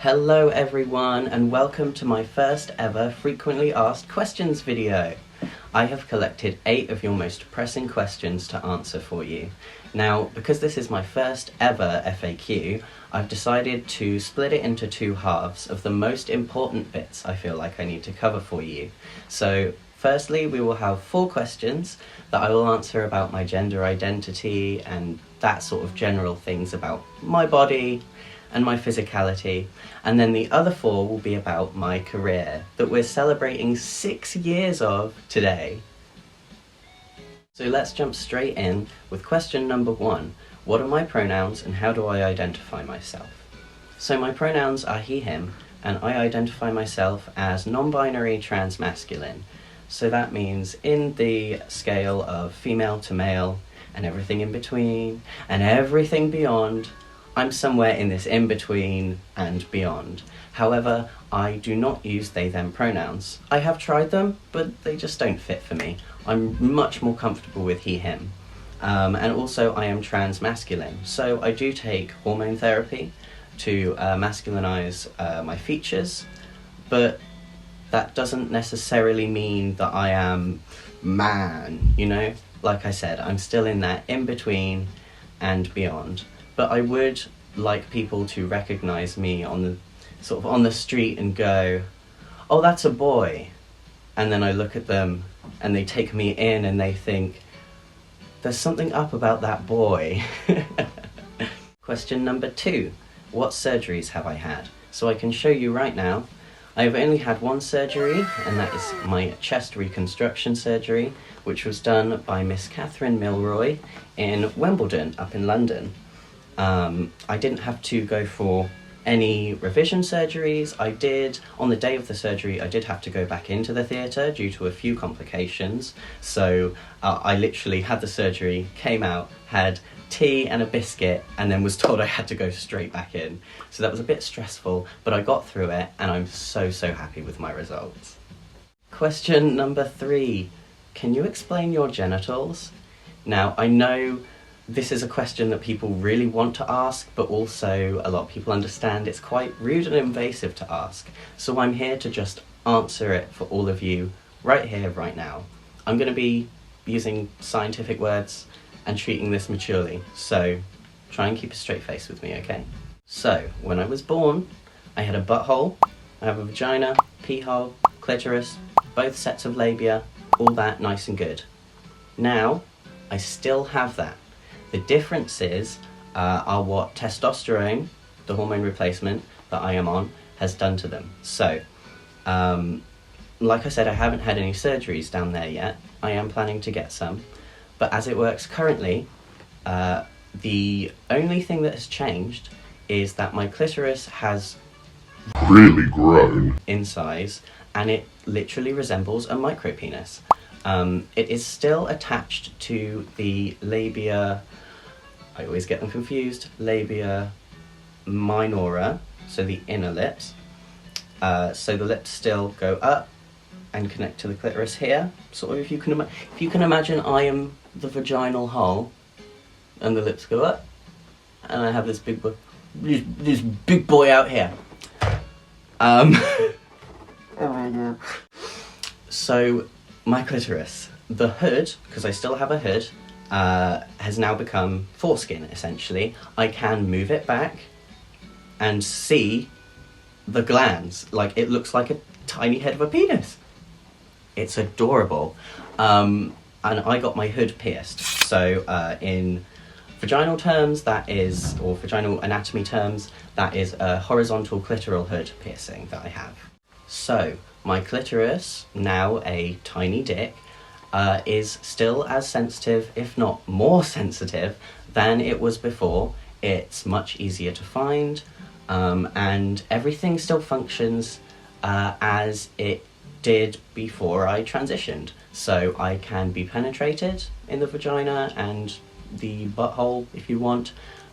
Hello everyone and welcome to my first ever frequently asked questions video. I have collected 8 of your most pressing questions to answer for you. Now, because this is my first ever FAQ, I've decided to split it into 2 halves of the most important bits I feel like I need to cover for you. So, firstly, we will have 4 questions that I will answer about my gender identity and that sort of general things about my body and my physicality, and then the other 4 will be about my career that we're celebrating 6 years of today. So let's jump straight in with question number 1. What are my pronouns and how do I identify myself? So my pronouns are he, him, and I identify myself as non-binary trans-masculine. So that means in the scale of female to male and everything in between and everything beyond, I'm somewhere in this in-between and beyond. However, I do not use they, them pronouns. I have tried them, but they just don't fit for me. I'm much more comfortable with he, him. And also I am trans-masculine, so I do take hormone therapy to masculinize my features, but that doesn't necessarily mean that I am man, you know? Like I said, I'm still in that in-between and beyond. But I would like people to recognise me on the street and go, oh, that's a boy. And then I look at them and they take me in and they think, there's something up about that boy. Question number 2, what surgeries have I had? So I can show you right now. I've only had 1 surgery, and that is my chest reconstruction surgery, which was done by Miss Catherine Milroy in Wimbledon, up in London. I didn't have to go for any revision surgeries. On the day of the surgery, I did have to go back into the theatre due to a few complications. So I literally had the surgery, came out, had tea and a biscuit, and then was told I had to go straight back in. So that was a bit stressful, but I got through it, and I'm so happy with my results. Question number 3, can you explain your genitals? Now, I know this is a question that people really want to ask, but also a lot of people understand it's quite rude and invasive to ask. So I'm here to just answer it for all of you right here, right now. I'm going to be using scientific words and treating this maturely, so try and keep a straight face with me, okay? So, when I was born, I had a butthole, I have a vagina, pee hole, clitoris, both sets of labia, all that nice and good. Now, I still have that. The differences are what testosterone, the hormone replacement that I am on, has done to them. So, like I said, I haven't had any surgeries down there yet. I am planning to get some. But as it works currently, the only thing that has changed is that my clitoris has really grown in size, and it literally resembles a micropenis. It is still attached to the labia, I always get them confused, labia minora, so the inner lips. So the lips still go up and connect to the clitoris here. Sort of, if you can imagine, I am the vaginal hole, and the lips go up, and I have this big boy, this big boy out here. Oh my god. So my clitoris, the hood, because I still have a hood, has now become foreskin, essentially. I can move it back and see the glands. Like, it looks like a tiny head of a penis. It's adorable. And I got my hood pierced. So in vaginal terms, or vaginal anatomy terms, that is a horizontal clitoral hood piercing that I have. So my clitoris, now a tiny dick, is still as sensitive, if not more sensitive, than it was before. It's much easier to find, and everything still functions as it did before I transitioned. So I can be penetrated in the vagina and the butthole if you want.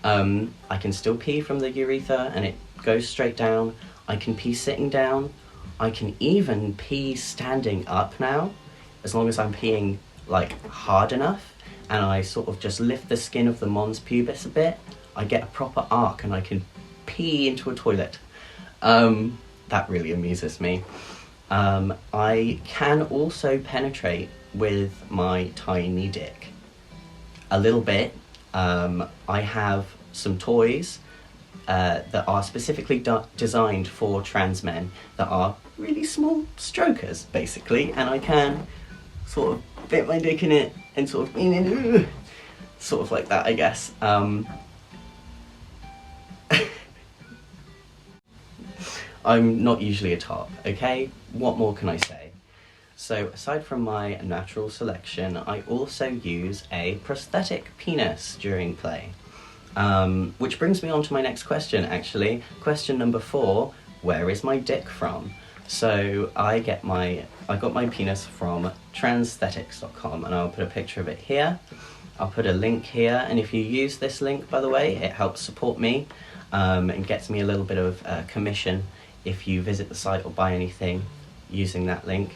I can still pee from the urethra and it goes straight down. I can pee sitting down. I can even pee standing up now, as long as I'm peeing like hard enough and I sort of just lift the skin of the mons pubis a bit. I get a proper arc and I can pee into a toilet. That really amuses me. I can also penetrate with my tiny dick. A little bit. I have some toys that are specifically designed for trans men that are really small strokers, basically, and I can sort of fit my dick in it and sort of like that, I guess. I'm not usually a top, okay? What more can I say? So aside from my natural selection, I also use a prosthetic penis during play. Which brings me on to my next question, actually. Question number 4, where is my dick from? So I got my penis from transthetics.com, and I'll put a picture of it here. I'll put a link here, and if you use this link, by the way, it helps support me and gets me a little bit of commission if you visit the site or buy anything using that link.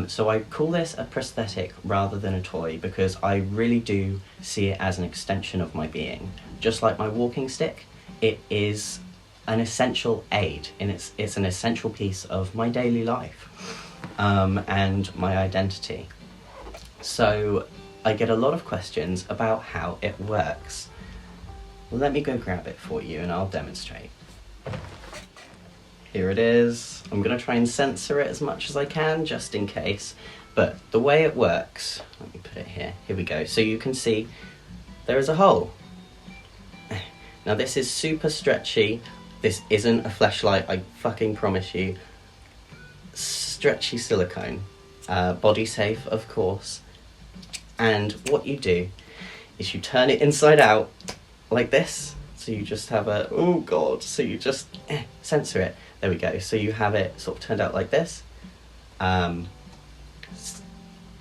So I call this a prosthetic rather than a toy because I really do see it as an extension of my being. Just like my walking stick, it is an essential aid, and it's an essential piece of my daily life and my identity. So I get a lot of questions about how it works. Well, let me go grab it for you and I'll demonstrate. Here it is. I'm going to try and censor it as much as I can, just in case. But the way it works, let me put it here. Here we go. So you can see there is a hole. Now this is super stretchy. This isn't a fleshlight, I fucking promise you. Stretchy silicone. Body safe, of course. And what you do is you turn it inside out like this. So you just have a, oh god, so you just censor it. There we go. So you have it sort of turned out like this.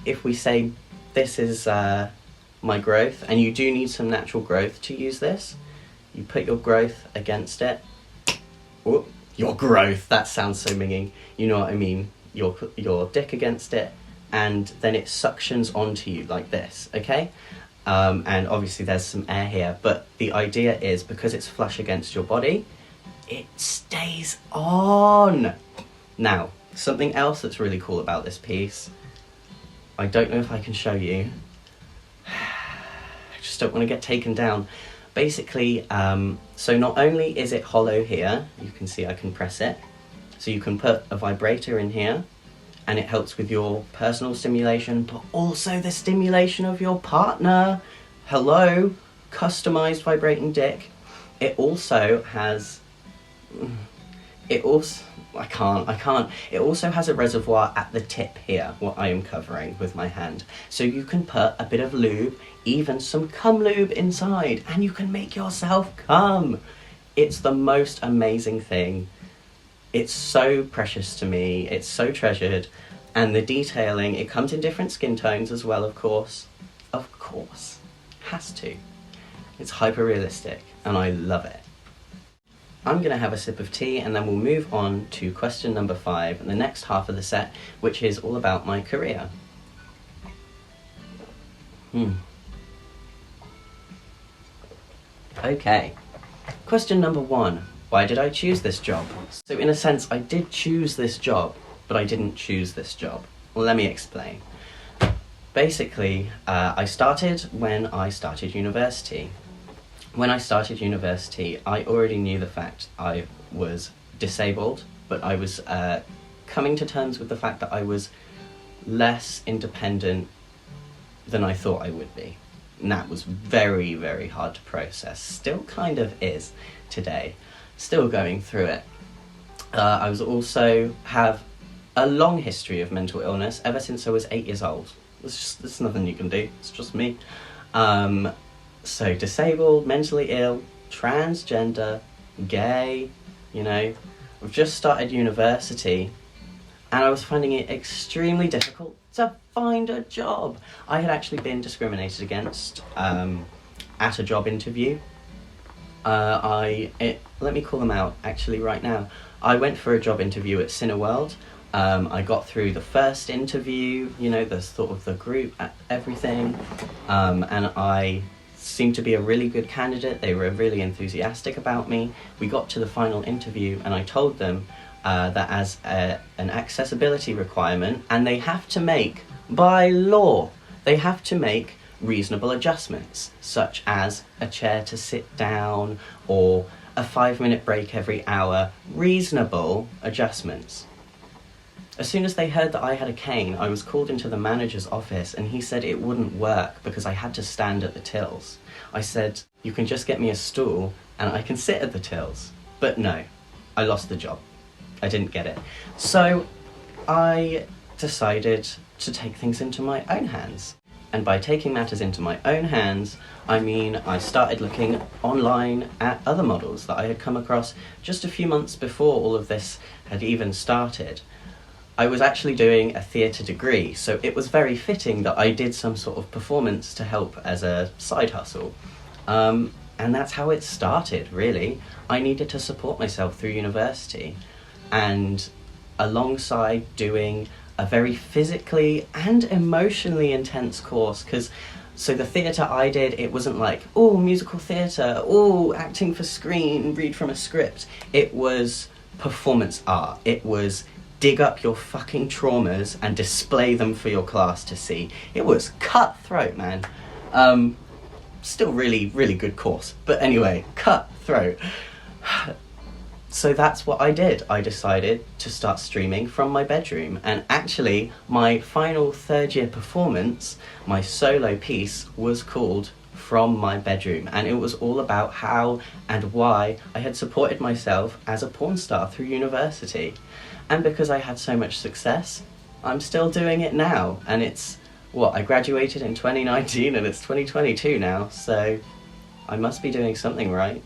If we say this is my growth, and you do need some natural growth to use this, you put your growth against it. Oh, your growth, that sounds so minging. You know what I mean. Your dick against it, and then it suctions onto you like this, okay? And obviously there's some air here, but the idea is because it's flush against your body, it stays on. Now, something else that's really cool about this piece, I don't know if I can show you. I just don't want to get taken down. Basically, so not only is it hollow here, you can see I can press it, so you can put a vibrator in here, and it helps with your personal stimulation, but also the stimulation of your partner. Hello, customized vibrating dick. It also has, it also has a reservoir at the tip here, what I am covering with my hand. So you can put a bit of lube, even some cum lube inside, and you can make yourself cum. It's the most amazing thing. It's so precious to me, it's so treasured, and the detailing, it comes in different skin tones as well, of course, has to. It's hyper realistic, and I love it. I'm gonna have a sip of tea, and then we'll move on to question number 5, and the next half of the set, which is all about my career. Okay, question number 1. Why did I choose this job? So in a sense, I did choose this job, but I didn't choose this job. Well, let me explain. Basically, I started when I started university. When I started university, I already knew the fact I was disabled, but I was coming to terms with the fact that I was less independent than I thought I would be. And that was very, very hard to process. Still kind of is today. Still going through it. I was also have a long history of mental illness ever since I was 8 years old. There's nothing you can do, it's just me. So disabled, mentally ill, transgender, gay, you know. I've just started university and I was finding it extremely difficult to find a job. I had actually been discriminated against at a job interview. Let me call them out actually right now. I went for a job interview at Cineworld. I got through the first interview, you know, the sort of the group, everything, and I seemed to be a really good candidate. They were really enthusiastic about me. We got to the final interview and I told them that as an accessibility requirement, and they have to make, by law, they have to make reasonable adjustments, such as a chair to sit down or a 5-minute break every hour, reasonable adjustments. As soon as they heard that I had a cane, I was called into the manager's office and he said it wouldn't work because I had to stand at the tills. I said, you can just get me a stool and I can sit at the tills. But no, I lost the job. I didn't get it. So I decided to take things into my own hands. And by taking matters into my own hands, I mean I started looking online at other models that I had come across just a few months before all of this had even started. I was actually doing a theatre degree, so it was very fitting that I did some sort of performance to help as a side hustle. And that's how it started, really. I needed to support myself through university, and alongside doing a very physically and emotionally intense course, so the theatre I did, it wasn't like, oh, musical theatre, oh, acting for screen, read from a script. It was performance art. It was dig up your fucking traumas and display them for your class to see. It was cutthroat, man. Still really, really good course. But anyway, cutthroat. So that's what I did. I decided to start streaming from my bedroom. And actually, my final third-year performance, my solo piece, was called From My Bedroom. And it was all about how and why I had supported myself as a porn star through university. And because I had so much success, I'm still doing it now. And it's, I graduated in 2019 and it's 2022 now, so I must be doing something right.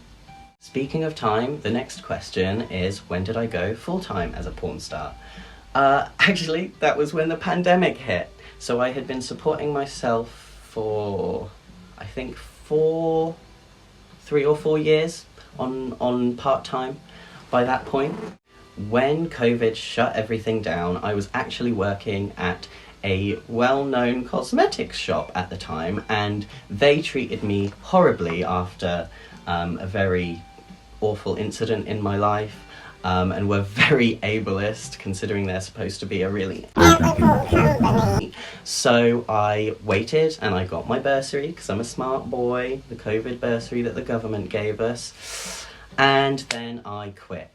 Speaking of time, the next question is, when did I go full-time as a porn star? Actually, that was when the pandemic hit. So I had been supporting myself for, I think, 3 or 4 years on part-time by that point. When COVID shut everything down, I was actually working at a well-known cosmetics shop at the time, and they treated me horribly after a very awful incident in my life, and were very ableist, considering they're supposed to be a really ethical company. So I waited and I got my bursary, because I'm a smart boy, the COVID bursary that the government gave us, and then I quit.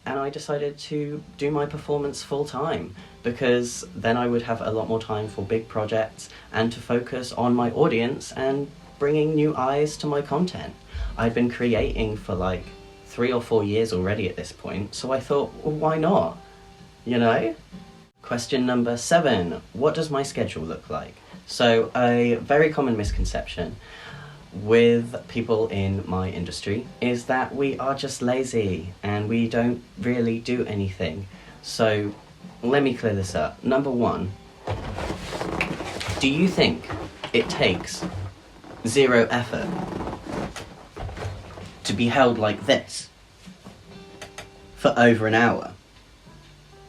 And I decided to do my performance full-time, because then I would have a lot more time for big projects and to focus on my audience and bringing new eyes to my content. I'd been creating for like 3 or 4 years already at this point, so I thought, well, why not? You know? Question number 7, what does my schedule look like? So a very common misconception with people in my industry is that we are just lazy and we don't really do anything. So let me clear this up. Number 1, do you think it takes 0 effort to be held like this for over an hour?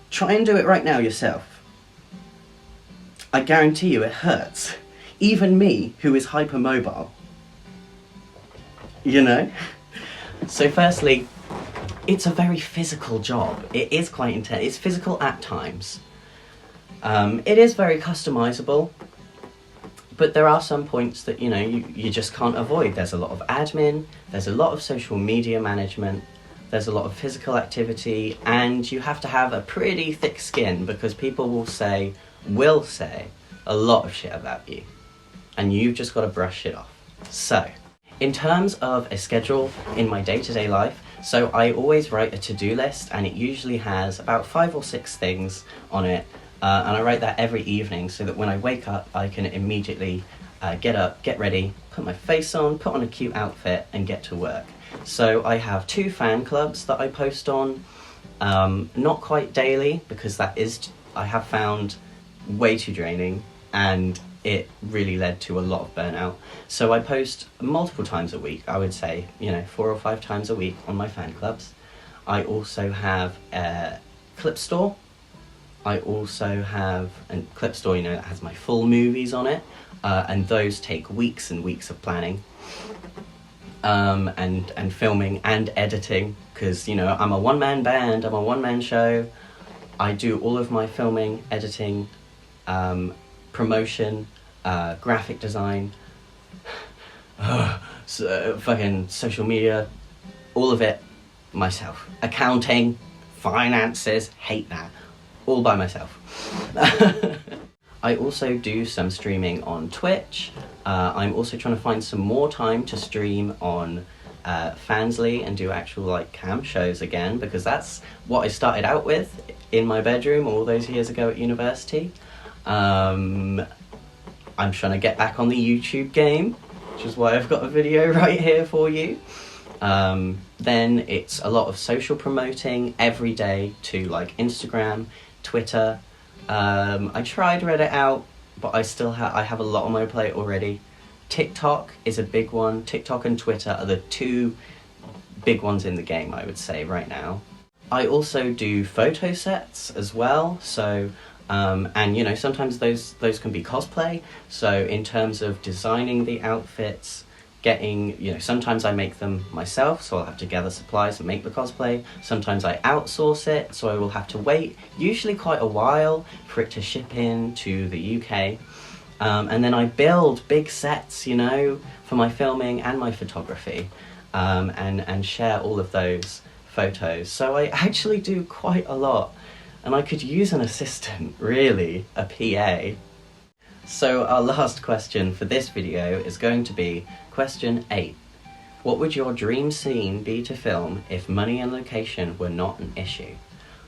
Try and do it right now yourself. I guarantee you it hurts. Even me, who is hypermobile. You know? So firstly, it's a very physical job. It is quite intense. It's physical at times. It is very customizable, but there are some points that, you know, you just can't avoid. There's a lot of admin, there's a lot of social media management, there's a lot of physical activity, and you have to have a pretty thick skin, because people will say a lot of shit about you, and you've just got to brush it off. So, in terms of a schedule in my day-to-day life, so I always write a to-do list, and it usually has about 5 or 6 things on it, and I write that every evening so that when I wake up I can immediately get up, get ready, put my face on, put on a cute outfit and get to work. So I have 2 fan clubs that I post on, not quite daily, because I have found way too draining and it really led to a lot of burnout. So I post multiple times a week, I would say, 4 or 5 times a week on my fan clubs. I also have a clip store. I also have a clip store, that has my full movies on it. and those take weeks and weeks of planning, and filming and editing, because, you know, I'm a one-man band, I'm a one-man show. I do all of my filming, editing, promotion, graphic design, fucking social media, all of it myself. Accounting, finances, hate that. All by myself. I also do some streaming on Twitch. I'm also trying to find some more time to stream on Fansly and do actual like cam shows again, because that's what I started out with in my bedroom all those years ago at university. I'm trying to get back on the YouTube game, which is why I've got a video right here for you. Then it's a lot of social promoting every day to like Instagram, Twitter. I tried Reddit out, but I have a lot on my plate already. TikTok is a big one. TikTok and Twitter are the two big ones in the game, I would say, right now. I also do photo sets as well, so and you know, sometimes those can be cosplay. So in terms of designing the outfits, getting, you know, sometimes I make them myself, so I'll have to gather supplies and make the cosplay. Sometimes I outsource it, so I will have to wait, usually quite a while, for it to ship in to the UK. And then I build big sets, you know, for my filming and my photography, and share all of those photos. So I actually do quite a lot, and I could use an assistant, really, a PA. So our last question for this video is going to be question 8. What would your dream scene be to film if money and location were not an issue?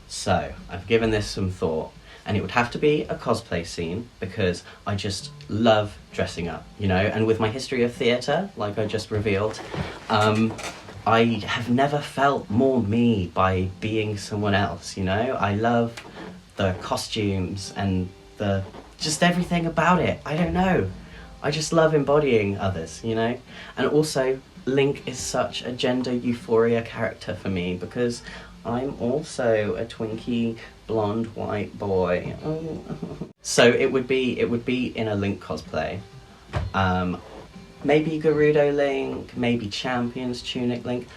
So I've given this some thought, and it would have to be a cosplay scene, because I just love dressing up, you know, and with my history of theatre, like I just revealed, I have never felt more me by being someone else, you know. I love the costumes and just everything about it. I don't know. I just love embodying others, you know? And also, Link is such a gender euphoria character for me, because I'm also a twinkie, blonde, white boy. Oh. So it would be in a Link cosplay. Maybe Gerudo Link, maybe Champions Tunic Link.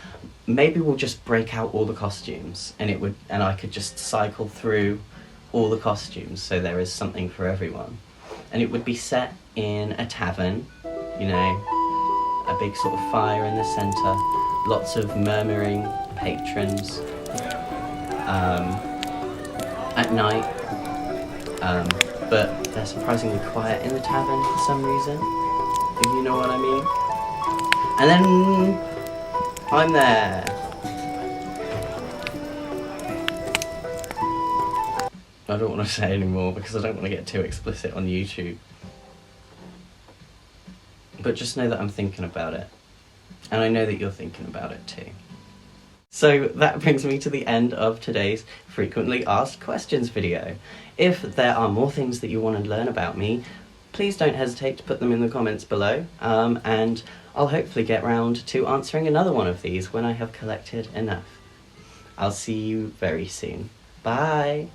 Maybe we'll just break out all the costumes, and I could just cycle through all the costumes, so there is something for everyone. And it would be set in a tavern, you know, a big sort of fire in the centre, lots of murmuring patrons, at night, but they're surprisingly quiet in the tavern for some reason, if you know what I mean. And then I'm there. I don't want to say anymore because I don't want to get too explicit on YouTube. But just know that I'm thinking about it. And I know that you're thinking about it too. So that brings me to the end of today's frequently asked questions video. If there are more things that you want to learn about me, please don't hesitate to put them in the comments below, and I'll hopefully get round to answering another one of these when I have collected enough. I'll see you very soon. Bye!